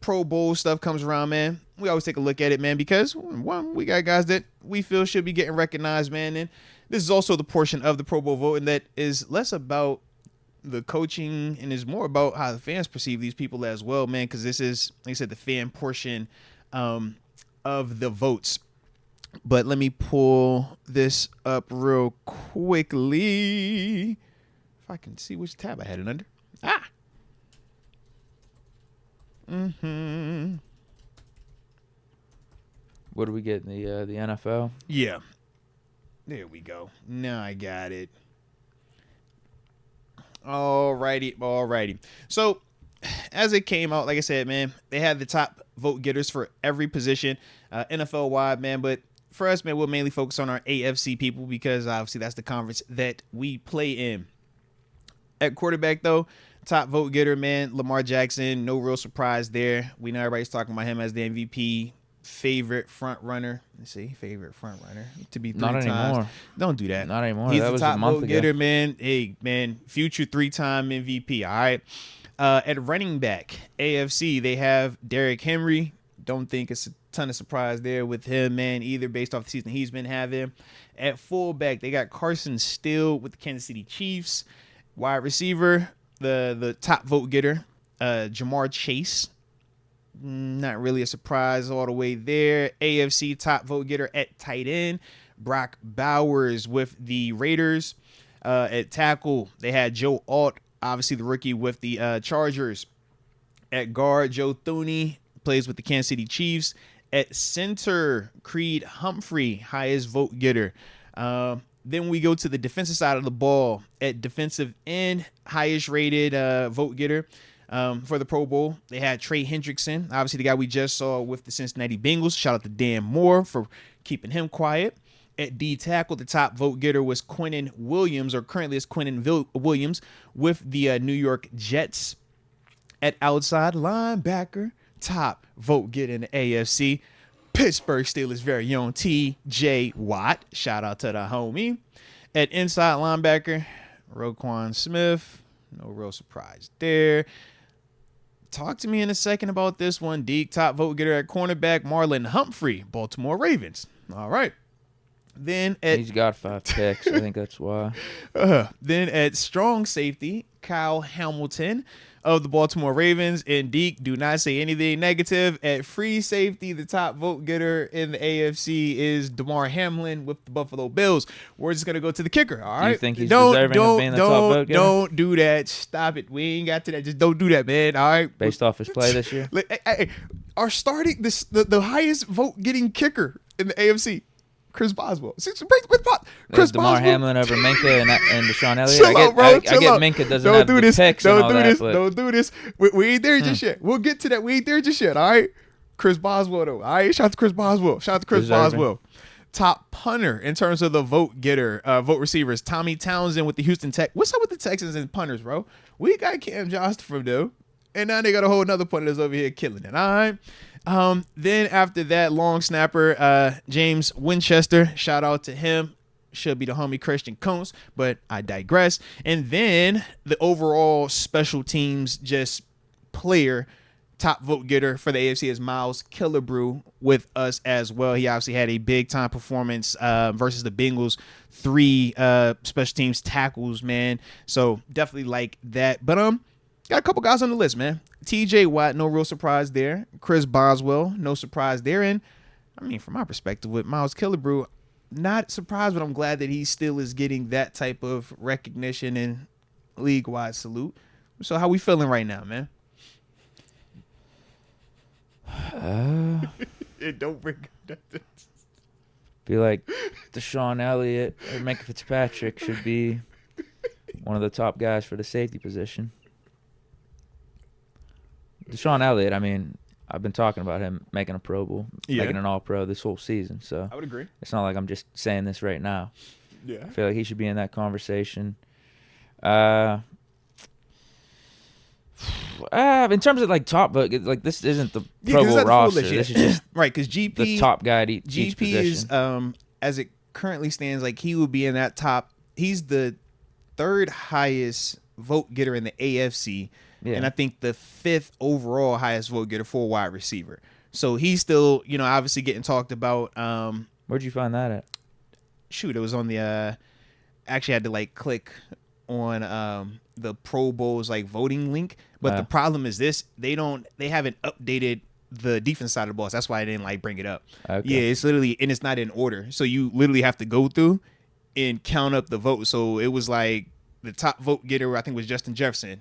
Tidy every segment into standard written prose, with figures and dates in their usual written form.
Pro Bowl stuff comes around, man, we always take a look at it, man, because one, we got guys that we feel should be getting recognized, man. And this is also the portion of the Pro Bowl vote, and that is less about the coaching and is more about how the fans perceive these people as well, man, because this is, like I said, the fan portion of the votes. But let me pull this up real quickly. If I can see which tab I had it under. What do we get in the NFL? Yeah. There we go. Now I got it. Alrighty. So, as it came out, like I said, man, they had the top vote getters for every position, NFL wide, man. But for us, man, we'll mainly focus on our AFC people because obviously that's the conference that we play in. At quarterback, though, top vote getter, man, Lamar Jackson. No real surprise there. We know everybody's talking about him as the MVP. Favorite front runner. Let's see, favorite front runner to be 3 Not times. anymore. Don't do that. Not anymore. He's That the was top a month vote ago. getter, man. Hey, man, future 3-time MVP. All right. At running back, AFC, they have Derrick Henry. Don't think it's a ton of surprise there with him, man, either based off the season he's been having. At fullback, they got Carson Steele with the Kansas City Chiefs. Wide receiver, the top vote getter, Jamar Chase. Not really a surprise all the way there. AFC top vote getter at tight end, Brock Bowers with the Raiders. At tackle, they had Joe Alt, obviously the rookie with the Chargers. At guard, Joe Thuney plays with the Kansas City Chiefs. At center, Creed Humphrey, highest vote getter. Then we go to the defensive side of the ball. At defensive end, highest rated vote getter. For the Pro Bowl, they had Trey Hendrickson, obviously the guy we just saw with the Cincinnati Bengals. Shout out to Dan Moore for keeping him quiet. At D tackle, the top vote getter was Quinnen Williams, or currently is Quinnen Williams with the New York Jets. At outside linebacker, top vote getter in the AFC, Pittsburgh Steelers' very own T.J. Watt. Shout out to the homie. At inside linebacker, Roquan Smith. No real surprise there. Talk to me in a second about this one, Deke. Top vote getter at cornerback, Marlon Humphrey, Baltimore Ravens. All right. Then He's got 5 picks. I think that's why. Then at strong safety, Kyle Hamilton of the Baltimore Ravens. And Deke, do not say anything negative. At free safety, the top vote getter in the AFC is DeMar Hamlin with the Buffalo Bills. We're just going to go to the kicker, all right? Do you think he's deserving of being the top vote getter? Don't do that. Stop it. We ain't got to that. Just don't do that, man, all right? Based off his play this year? Hey, our starting, the highest vote getting kicker in the AFC, Chris Boswell. Chris DeMar Boswell. Hamlin over Minka and Deshaun Elliott. Chill out, bro. I get Minka doesn't have the picks and all that. Don't do this. We ain't there just yet. We'll get to that. We ain't there just yet, all right? Chris Boswell, though. All right? Shout out to Chris Boswell. Boswell. Top punter in terms of the vote getter, vote receivers, Tommy Townsend with the Houston Tech. What's up with the Texans and punters, bro? We got Cam Johnston from them, and now they got a whole another punter that's over here killing it, all right? Then after that, long snapper, James Winchester, shout out to him. Should be the homie Christian Combs, but I digress. And then the overall special teams just player, top vote getter for the AFC is Miles Killebrew with us as well. He obviously had a big time performance versus the Bengals. 3 special teams tackles, man. So definitely like that. But got a couple guys on the list, man. T.J. Watt, no real surprise there. Chris Boswell, no surprise there. And, I mean, from my perspective, with Miles Killebrew, not surprised, but I'm glad that he still is getting that type of recognition and league-wide salute. So how we feeling right now, man? It don't bring nothing. Feel like Deshaun Elliott or Minka Fitzpatrick should be one of the top guys for the safety position. Deshaun Elliott, I mean, I've been talking about him making a Pro Bowl, making an All-Pro this whole season. So I would agree. It's not like I'm just saying this right now. Yeah. I feel like he should be in that conversation. In terms of like top vote, like this isn't the Pro Bowl roster. This is just right, because GP the top guy at each GP position. is as it currently stands, like he would be in that top. He's the 3rd highest vote getter in the AFC. Yeah. And I think the 5th overall highest vote getter for a wide receiver. So he's still, obviously getting talked about. Where'd you find that at? Shoot, it was on the actually had to like click on the Pro Bowl's like voting link. But the problem is this, they haven't updated the defense side of the ball. So that's why I didn't like bring it up. Okay. Yeah, it's literally, and it's not in order. So you literally have to go through and count up the votes. So it was like the top vote getter, I think, was Justin Jefferson.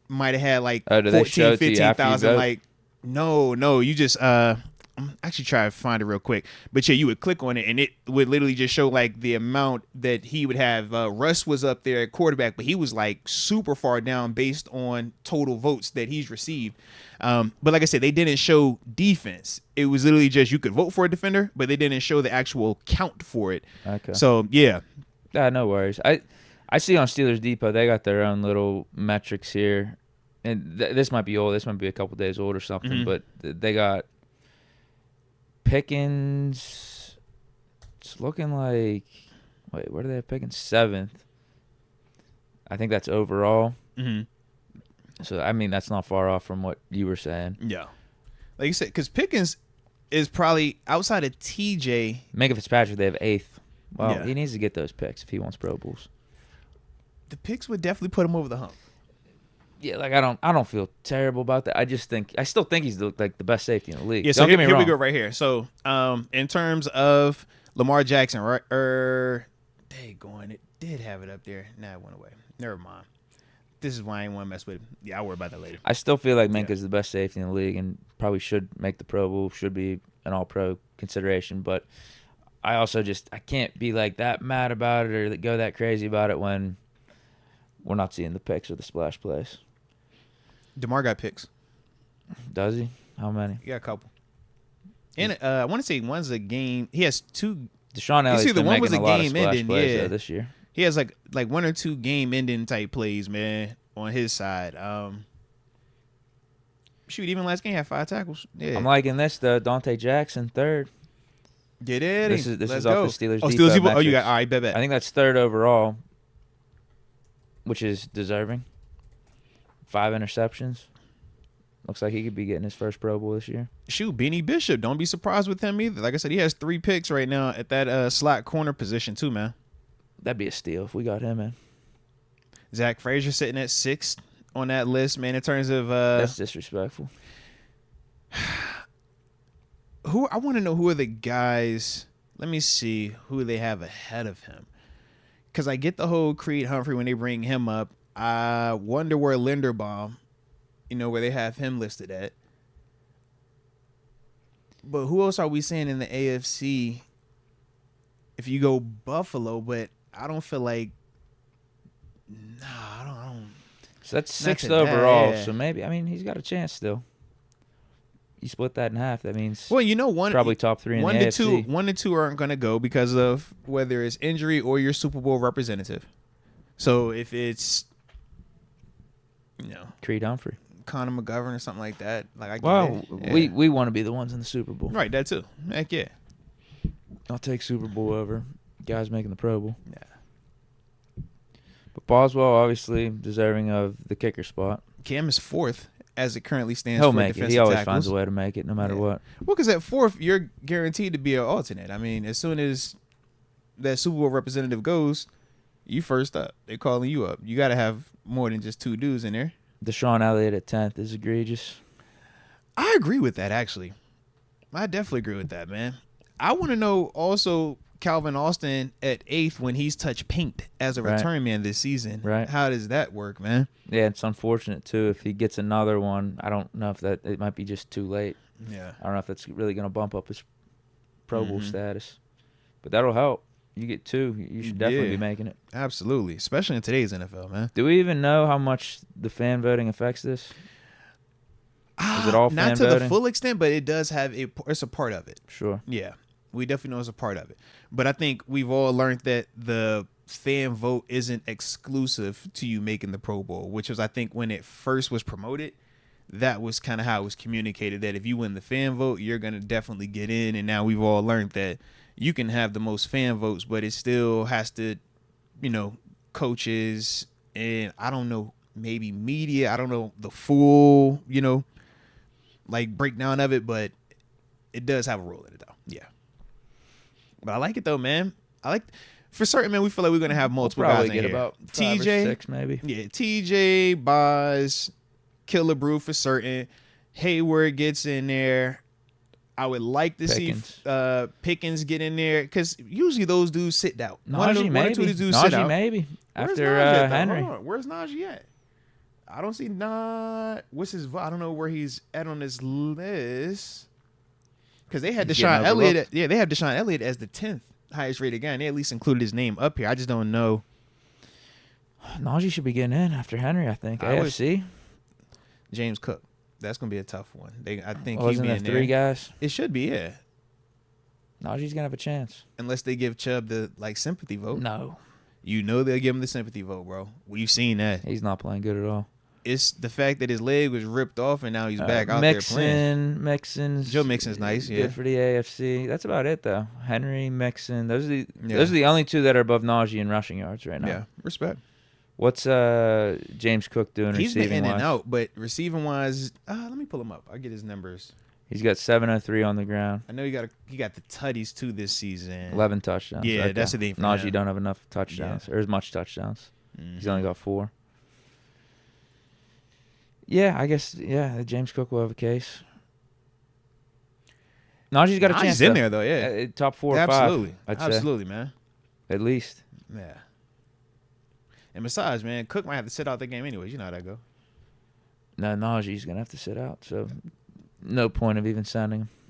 Might have had like 14, 15,000. Like, no, you just I'm actually try to find it real quick. But yeah, you would click on it and it would literally just show like the amount that he would have. Russ was up there at quarterback, but he was like super far down based on total votes that he's received. But like I said, they didn't show defense. It was literally just you could vote for a defender, but they didn't show the actual count for it. Okay. So yeah. No worries. I see on Steelers Depot they got their own little metrics here, and this might be old. This might be a couple days old or something. But they got Pickens. It's looking like. Wait, where do they have Pickens? 7th. I think that's overall. So I mean that's not far off from what you were saying. Yeah, like you said, because Pickens is probably outside of TJ. Minka Fitzpatrick, they have 8th. Well, Yeah. he needs to get those picks if he wants Pro Bowls. The picks would definitely put him over the hump. Yeah, like I don't feel terrible about that. I still think he's the best safety in the league. Yeah, so don't get me here wrong. we go right here. So in terms of Lamar Jackson, right? It did have it up there. Nah, it went away. Never mind. This is why I ain't want to mess with him. Yeah, I'll worry about that later. I still feel like Minka's the best safety in the league and probably should make the Pro Bowl, should be an All-Pro consideration. But I also I can't be like that mad about it or go that crazy about it when we're not seeing the picks or the splash plays. DeMar got picks. Does he? How many? He got a couple. And I want to say one's a game. He has 2. Deshaun Elliott's the been one making was a a lot of game splash ending, plays yeah. this year. He has like 1 or 2 game-ending type plays, man, on his side. Shoot, even last game he had 5 tackles. Yeah, I'm liking this though. Dante Jackson 3rd. Get it. This is go. off the Steelers. Oh, Depot Steelers Depot. Oh, you metrics. got all right. Bet. I think that's 3rd overall, which is deserving. 5 interceptions. Looks like he could be getting his first Pro Bowl this year. Shoot, Benny Bishop. Don't be surprised with him either. Like I said, he has 3 picks right now at that slot corner position too, man. That'd be a steal if we got him in. Zach Frazier sitting at 6th on that list, man. In terms of That's disrespectful. I want to know who are the guys. Let me see who they have ahead of him. Because I get the whole Creed Humphrey when they bring him up. I wonder where Linderbaum, where they have him listed at. But who else are we seeing in the AFC? If you go Buffalo, but I don't feel like. Nah, I don't. So that's Not 6th to overall. that. So maybe, he's got a chance still. You split that in half. That means one probably top 3 in the AFC. 1 to 2 aren't going to go because of whether it's injury or your Super Bowl representative. So if it's, Creed Humphrey. Conor McGovern or something like that, like I get Well, it. Yeah. we want to be the ones in the Super Bowl. Right, that too. Heck yeah. I'll take Super Bowl over guys making the Pro Bowl. Yeah. But Boswell obviously deserving of the kicker spot. Cam is 4th as it currently stands. He'll for make it. defensive He always tackles. finds a way to make it, no matter what. Well, because at 4th, you're guaranteed to be an alternate. I mean, as soon as that Super Bowl representative goes, you first up. They're calling you up. You got to have more than just 2 dudes in there. Deshaun Elliott at 10th is egregious. I agree with that, actually. I definitely agree with that, man. I want to know also Calvin Austin at 8th when he's touched paint as a return man this season. Right. How does that work, man? Yeah, it's unfortunate, too. If he gets another one, I don't know if it might be just too late. Yeah. I don't know if that's really going to bump up his Pro Bowl status. But that'll help. You get 2, you should definitely be making it. Absolutely, especially in today's NFL, man. Do we even know how much the fan voting affects this? Is it all fan not to voting? the full extent, but it does have it's a part of it. Sure. Yeah, we definitely know it's a part of it. But I think we've all learned that the fan vote isn't exclusive to you making the Pro Bowl, which was, I think, when it first was promoted, that was kind of how it was communicated, that if you win the fan vote, you're going to definitely get in. And now we've all learned that you can have the most fan votes, but it still has to, coaches, and I don't know maybe media. I don't know the full, like breakdown of it, but it does have a role in it though. Yeah. But I like it though, man. For certain, man, we feel like we're gonna have multiple We'll probably guys in get here. about 5 TJ, or 6 maybe. yeah, TJ, Boz, Killer Brew for certain. Hayward gets in there. I would like to Pickens. see Pickens get in there because usually those dudes sit out. One or Najee two of these dudes Najee sit out. maybe. Where's After Najee at, though? Henry. Hold on. Where's Najee at? I don't see what's his? I don't know where he's at on this list. Because they had He's Deshaun getting Elliott. overlooked. They have Deshaun Elliott as the 10th highest rated guy. And they at least included his name up here. I just don't know. Najee should be getting in after Henry, I think. I AFC. James Cook. That's gonna be a tough one. I think Wasn't he'd there be in 3 there. guys? It should be, yeah. Najee's gonna have a chance. Unless they give Chubb the sympathy vote. No, They'll give him the sympathy vote, bro. We've seen that. he's not playing good at all. It's the fact that his leg was ripped off and now he's back out there playing. Mixon's Joe Mixon's nice, yeah. Good for the AFC. That's about it though. Henry, Mixon. Those are the only 2 that are above Najee in rushing yards right now. Yeah, respect. What's James Cook doing He's been receiving in wise? and out, but receiving wise, let me pull him up. I'll get his numbers. He's got 703 on the ground. I know he got the tutties too this season. 11 touchdowns. Yeah, Okay. that's the thing for Najee him. don't have enough touchdowns or as much touchdowns. He's only got 4. Yeah, I guess. Yeah, James Cook will have a case. Najee's got a chance. He's in there though, yeah. Top 4 or Absolutely, 5. absolutely, man. At least. Yeah. And besides, man, Cook might have to sit out the game anyways. You know how that go. No, Najee's gonna have to sit out. So, no point of even sending him.